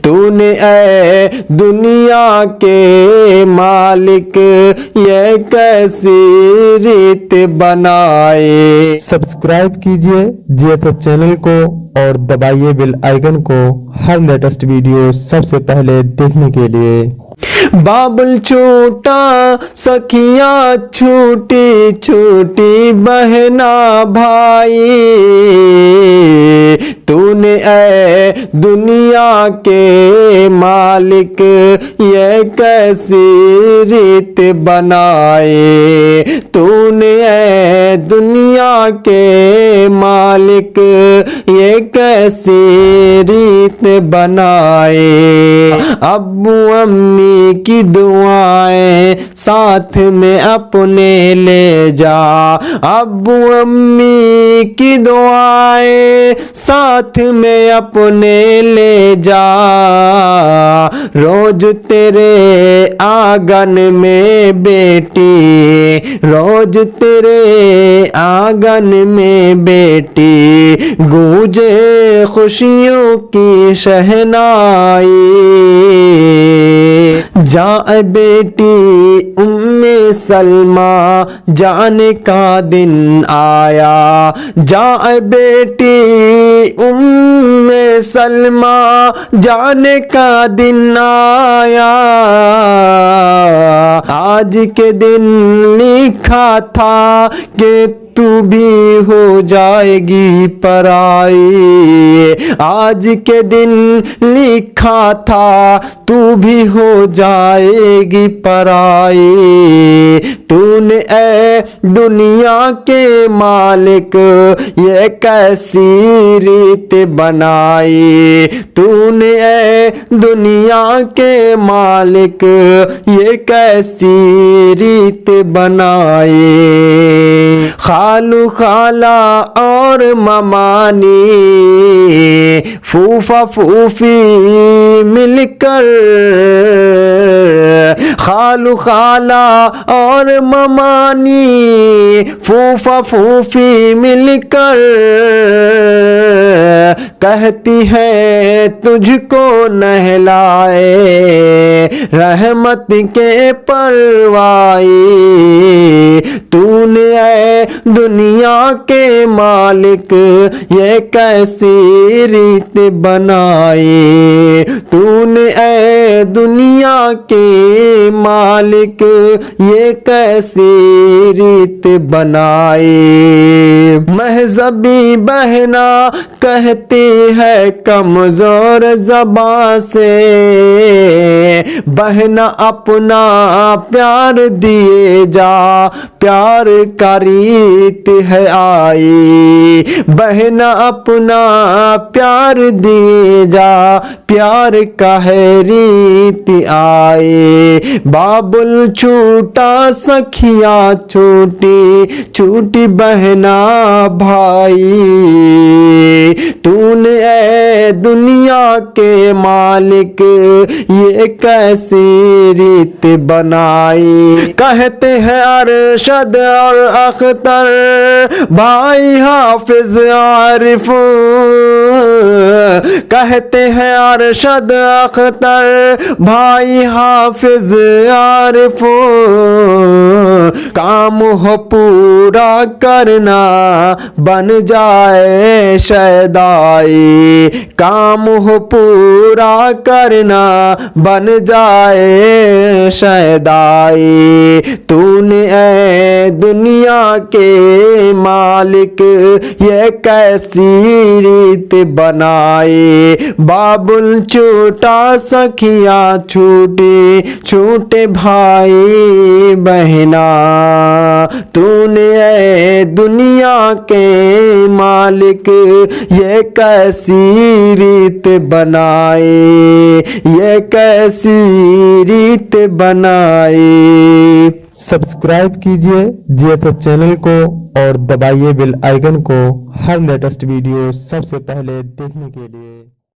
तूने ऐ दुनिया के मालिक ये कैसी रीत बनाए। सब्सक्राइब कीजिए जीएसएस चैनल को और दबाइए बेल आइकन को हर लेटेस्ट वीडियो सबसे पहले देखने के लिए। बाबुल छूटा सखियाँ छूटी छूटी बहना भाई, तूने ऐ दुनिया के मालिक ये कैसी रीत बनाए। तूने ऐ दुनिया के मालिक ये कैसी रीत बनाए। अब्बू अम्मी की दुआएं साथ में अपने ले जा, अब्बू अम्मी की दुआएं साथ में अपने ले जा। रोज तेरे आंगन में बेटी, रोज तेरे आंगन में बेटी गूंजे खुशियों की शहनाई। जा बेटी उम्मे सलमा जाने का दिन आया, जा बेटी उम्मे सलमा जाने का दिन आया। आज के दिन लिखा था कि तू भी हो जाएगी पराई, आज के दिन लिखा था तू भी हो जाएगी पराई। तूने ऐ दुनिया के मालिक ये कैसी रीत बनाई, तूने ऐ दुनिया के मालिक ये कैसी रीत बनाई। खालू खाला और ममानी फूफा फूफी मिलकर, खालू खाला और ममानी फूफा फूफी मिलकर कहती है तुझको नहलाए रहमत के परवाई। तूने ऐ दुनिया के मालिक ये कैसी रीत बनाई, तूने ऐ दुनिया के मालिक ये कैसी रीत बनाई। महज़बी बहना कहती है कमजोर ज़बां से, बहना अपना प्यार दिए जा प्यार का रीत है आई। बहना अपना प्यार दिए जा प्यार का है रीत आई। बाबुल छूटा सखिया छूटी छूटी बहना भाई, तूने ऐ दुनिया के मालिक ये कैसी रीत बनाई। कहते हैं अरशद और अख्तर भाई हाफिज आरिफ, कहते हैं अरशद अख्तर भाई हाफिज आरिफ, काम हो पूरा करना बन जाए शैदाई, काम हो पूरा करना बन जाए शैदाई। तूने ऐ दुनिया के मालिक ये कैसी रीत बनाई। बाबुल छूटा सखिया छूटी छूटे भाई बहना, तूने ऐ दुनिया के मालिक ये कैसी रीत बनाई, ये कैसी रीत बनाई। सब्सक्राइब कीजिए जीएसएस चैनल को और दबाइए बेल आइकन को हर लेटेस्ट वीडियो सबसे पहले देखने के लिए।